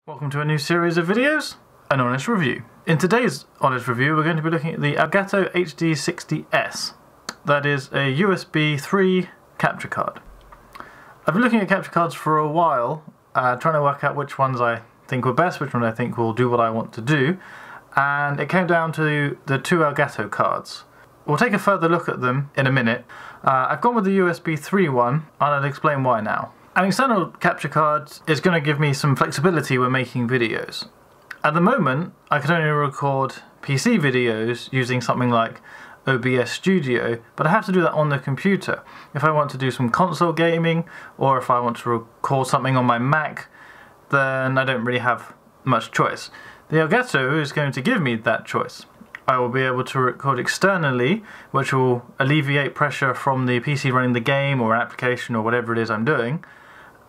Welcome to a new series of videos, an honest review. In today's honest review we're going to be looking at the Elgato HD60S. That is a USB 3 capture card. I've been looking at capture cards for a while, trying to work out which ones I think were best, which one I think will do what I want to do, and it came down to the two Elgato cards. We'll take a further look at them in a minute. I've gone with the USB 3 one, and I'll explain why now. An external capture card is going to give me some flexibility when making videos. At the moment, I can only record PC videos using something like OBS Studio, but I have to do that on the computer. If I want to do some console gaming, or if I want to record something on my Mac, then I don't really have much choice. The Elgato is going to give me that choice. I will be able to record externally, which will alleviate pressure from the PC running the game or an application or whatever it is I'm doing.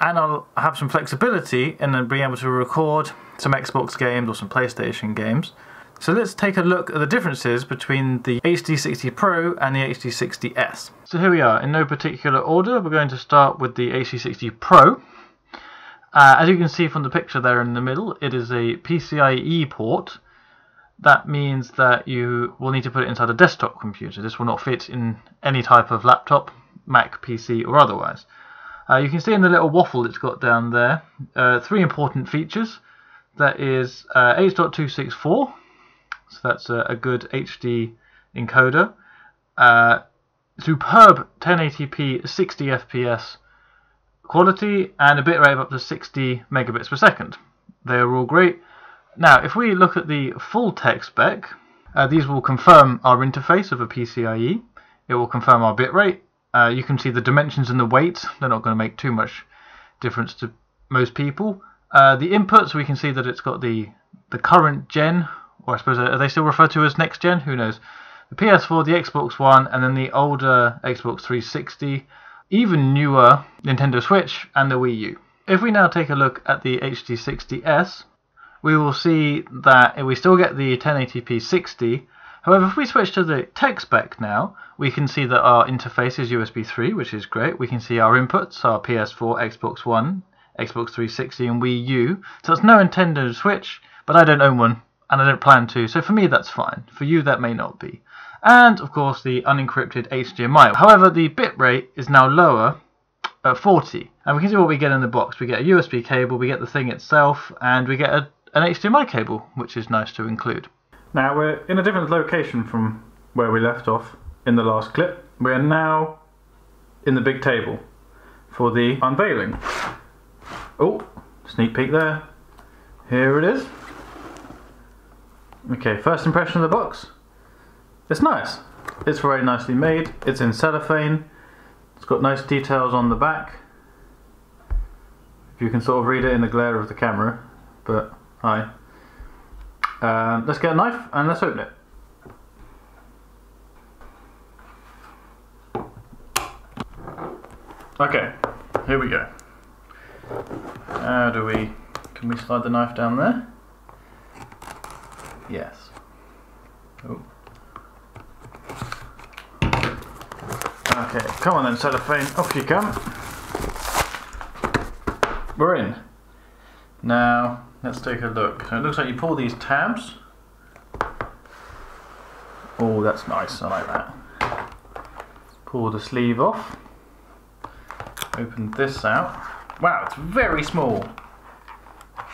And I'll have some flexibility in then being able to record some Xbox games or some PlayStation games. So let's take a look at the differences between the HD60 Pro and the HD60S. So here we are, in no particular order. We're going to start with the HD60 Pro. As you can see from the picture there in the middle, it is a PCIe port. That means that you will need to put it inside a desktop computer. This will not fit in any type of laptop, Mac, PC or otherwise. You can see in the little waffle it's got down there, three important features. That is H.264, so that's a good HD encoder, superb 1080p 60 FPS quality, and a bitrate of up to 60 megabits per second. They are all great. Now, if we look at the full tech spec, these will confirm our interface of a PCIe. It will confirm our bitrate. You can see the dimensions and the weight. They're not going to make too much difference to most people. The inputs, we can see that it's got the current gen, or I suppose are they still referred to as next gen? Who knows? The PS4, the Xbox One, and then the older Xbox 360, even newer Nintendo Switch, and the Wii U. If we now take a look at the HD60S, we will see that we still get the 1080p 60. However, if we switch to the tech spec now, we can see that our interface is USB 3, which is great. We can see our inputs, our PS4, Xbox One, Xbox 360 and Wii U. So it's no Nintendo Switch, but I don't own one, and I don't plan to, so for me that's fine. For you that may not be. And of course the unencrypted HDMI. However, the bitrate is now lower at 40. And we can see what we get in the box. We get a USB cable, we get the thing itself, and we get an HDMI cable, which is nice to include. Now we're in a different location from where we left off in the last clip. We're now in the big table for the unveiling. Oh, sneak peek there. Here it is. Okay, first impression of the box. It's nice. It's very nicely made. It's in cellophane. It's got nice details on the back. If you can sort of read it in the glare of the camera, but hi. Let's get a knife and let's open it. Okay, here we go. How do we... Can we slide the knife down there? Yes. Oh. Okay, come on then, cellophane, off you come. We're in. Now, let's take a look. So it looks like you pull these tabs. Oh, that's nice, I like that. Pull the sleeve off. Open this out. Wow, it's very small.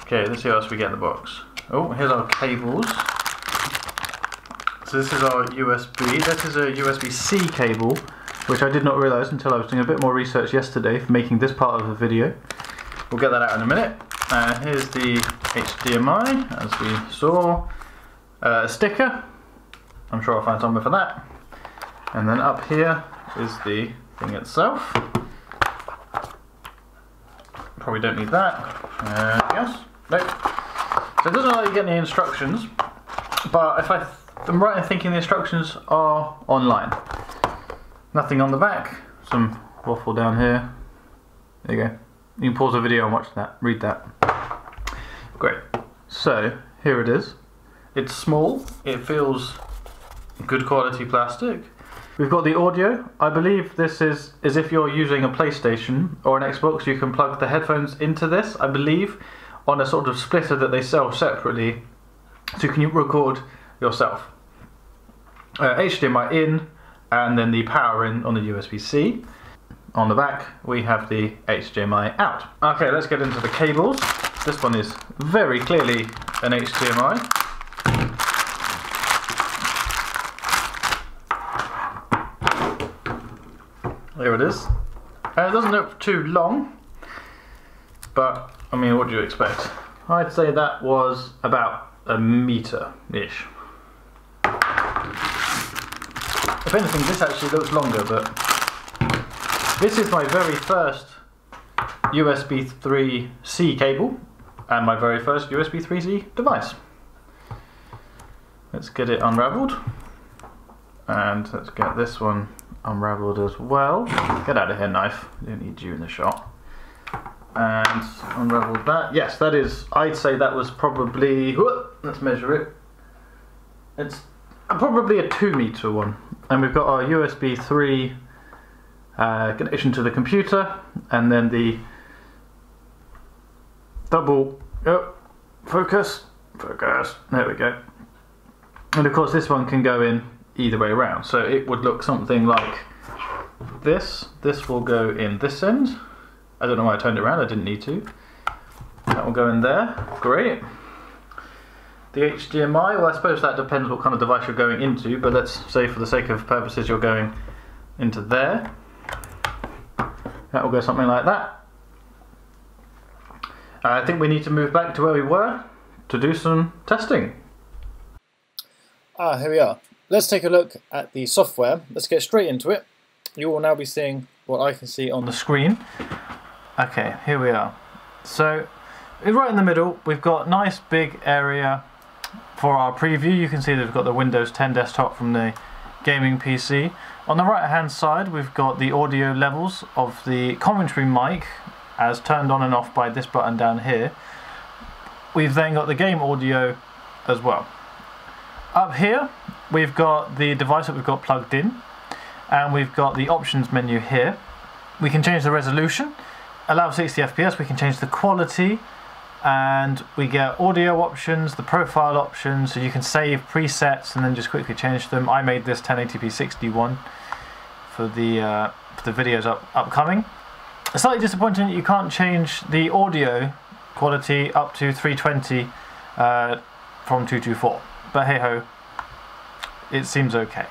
Okay, let's see what else we get in the box. Oh, here's our cables. So this is our USB. This is a USB-C cable, which I did not realise until I was doing a bit more research yesterday for making this part of the video. We'll get that out in a minute. Here's the HDMI, as we saw. A sticker. I'm sure I'll find somewhere for that. And then up here is the thing itself. Probably don't need that. Anything else? Nope. So it doesn't look like you get any instructions, but if I'm right in thinking the instructions are online. Nothing on the back. Some waffle down here. There you go. You can pause the video and watch that, read that. Great. So, here it is. It's small, it feels good quality plastic. We've got the audio. I believe this is if you're using a PlayStation or an Xbox, you can plug the headphones into this, I believe, on a sort of splitter that they sell separately, so you can record yourself. HDMI in, and then the power in on the USB-C. On the back we have the HDMI out. Okay, let's get into the cables. This one is very clearly an HDMI. There it is. It doesn't look too long, but I mean, what do you expect? I'd say that was about a meter-ish. If anything, this actually looks longer, but this is my very first USB 3C cable and my very first USB 3C device. Let's get it unraveled, and let's get this one unraveled as well. Get out of here, knife. I don't need you in the shot. And unravel that. Yes, that is, I'd say that was probably, let's measure it. It's probably a 2 meter one. And we've got our USB 3 connection to the computer, and then the double, focus, there we go. And of course this one can go in either way around, so it would look something like this. This will go in this end. I don't know why I turned it around, I didn't need to. That will go in there, great. The HDMI, well I suppose that depends what kind of device you're going into, but let's say for the sake of purposes you're going into there. That will go something like that. I think we need to move back to where we were to do some testing. Here we are. Let's take a look at the software. Let's get straight into it. You will now be seeing what I can see on the screen. Okay, here we are. So, right in the middle, we've got nice big area for our preview. You can see that we've got the Windows 10 desktop from the gaming PC. On the right hand side, we've got the audio levels of the commentary mic as turned on and off by this button down here. We've then got the game audio as well. Up here, we've got the device that we've got plugged in, and we've got the options menu here. We can change the resolution, allow 60 FPS, we can change the quality, and we get audio options, the profile options, so you can save presets and then just quickly change them. I made this 1080p 61 for the videos upcoming. It's slightly disappointing that you can't change the audio quality up to 320 from 224, but hey ho, it seems okay.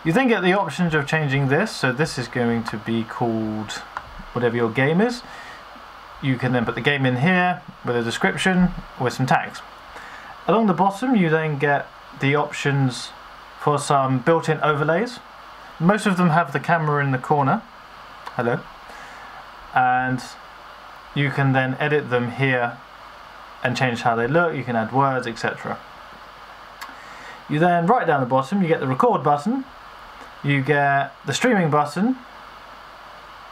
You then get the options of changing this, so this is going to be called whatever your game is. You can then put the game in here with a description with some tags. Along the bottom you then get the options for some built-in overlays. Most of them have the camera in the corner. Hello. And you can then edit them here and change how they look. You can add words, etc. You then, right down the bottom, you get the record button. You get the streaming button.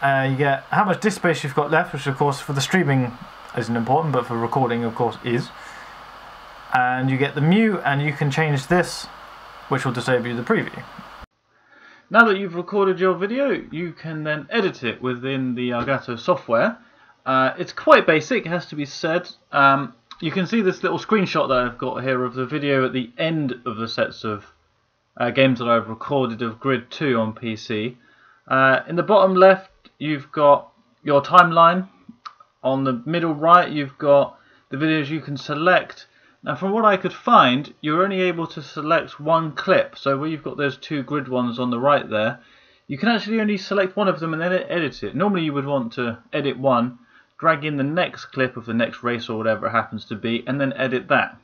You get how much disk space you've got left, which of course for the streaming isn't important, but for recording of course is. And you get the mute, and you can change this, which will disable the preview. Now that you've recorded your video, you can then edit it within the Elgato software. It's quite basic, it has to be said. You can see this little screenshot that I've got here of the video at the end of the sets of games that I've recorded of Grid 2 on PC. In the bottom left you've got your timeline. On the middle right you've got the videos you can select. Now from what I could find, you're only able to select one clip. So where you've got those two grid ones on the right there, you can actually only select one of them and then edit it. Normally you would want to edit one, drag in the next clip of the next race or whatever it happens to be, and then edit that.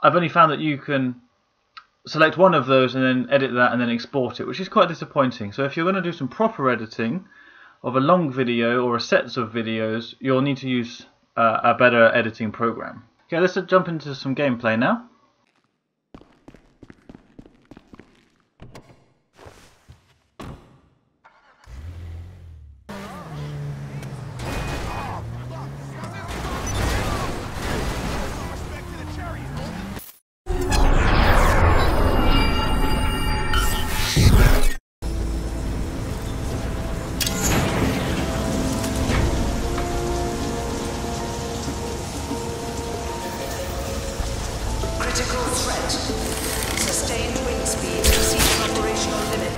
I've only found that you can select one of those and then edit that and then export it, which is quite disappointing. So if you're going to do some proper editing of a long video or a sets of videos, you'll need to use a better editing program. Okay, let's jump into some gameplay now. Critical threat. Sustained wing speed exceeding operational limit.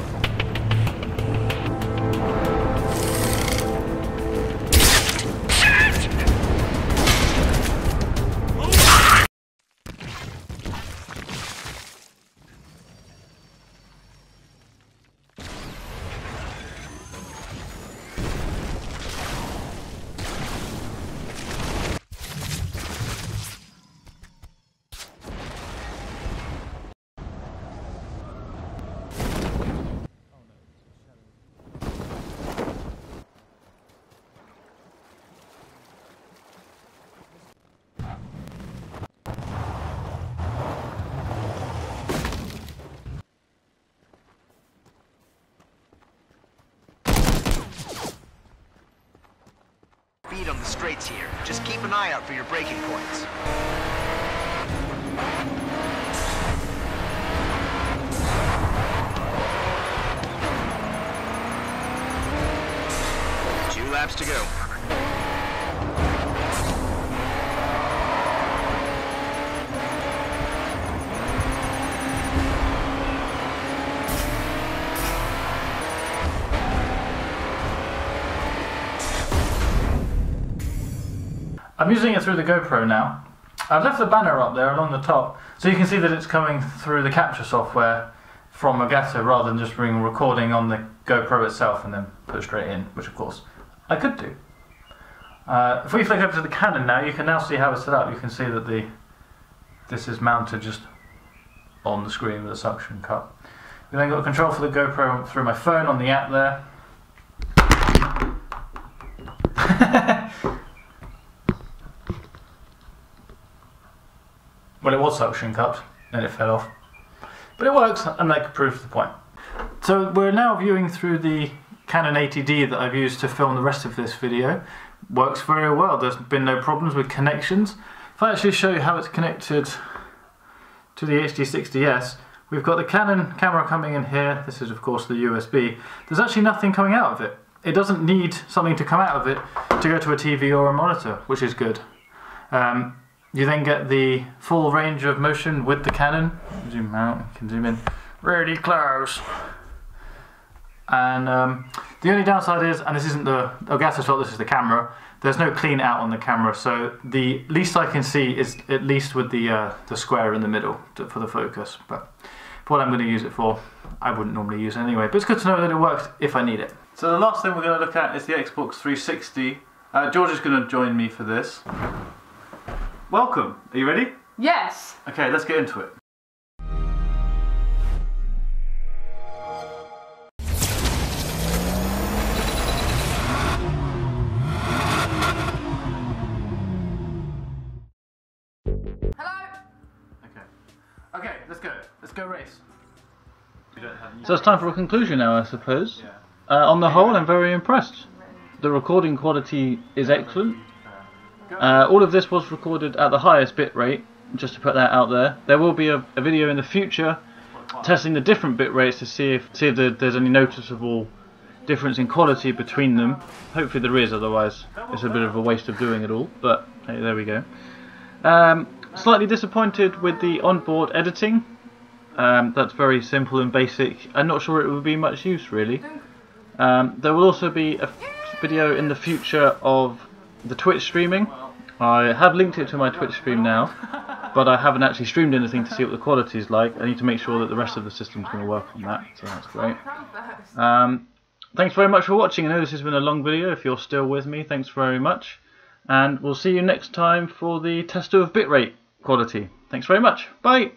Speed on the straights here. Just keep an eye out for your braking points. Two laps to go. I'm using it through the GoPro now. I've left the banner up there along the top so you can see that it's coming through the capture software from Elgato rather than just being recording on the GoPro itself and then put it straight in, which of course I could do. If we flick over to the Canon now, you can now see how it's set up. You can see that this is mounted just on the screen with a suction cup. We've then got control for the GoPro through my phone on the app there. Well, it was suction cupped, then it fell off. But it works, and that proves the point. So we're now viewing through the Canon 80D that I've used to film the rest of this video. Works very well, there's been no problems with connections. If I actually show you how it's connected to the HD60S, we've got the Canon camera coming in here. This is of course the USB. There's actually nothing coming out of it. It doesn't need something to come out of it to go to a TV or a monitor, which is good. You then get the full range of motion with the Canon. Zoom out, you can zoom in really close. And the only downside is, and this isn't the Elgato shot, this is the camera, there's no clean out on the camera, so the least I can see is at least with the square in the middle for the focus. But for what I'm going to use it for, I wouldn't normally use it anyway, but it's good to know that it works if I need it. So the last thing we're going to look at is the Xbox 360. George is going to join me for this. Welcome. Are you ready? Yes. Okay, let's get into it. Hello. Okay, let's go. Let's go race. So it's time for a conclusion now, I suppose. On the whole, I'm very impressed. The recording quality is excellent. All of this was recorded at the highest bit rate, just to put that out there. There will be a video in the future testing the different bit rates to see if there's any noticeable difference in quality between them. Hopefully there is, otherwise it's a bit of a waste of doing it all, but hey, there we go. Slightly disappointed with the onboard editing. That's very simple and basic. I'm not sure it would be much use really. There will also be a video in the future of the Twitch streaming. I have linked it to my Twitch stream now, but I haven't actually streamed anything to see what the quality is like. I need to make sure that the rest of the system is going to work on that, so that's great. Thanks very much for watching. I know this has been a long video. If you're still with me, thanks very much. And we'll see you next time for the test of bitrate quality. Thanks very much. Bye!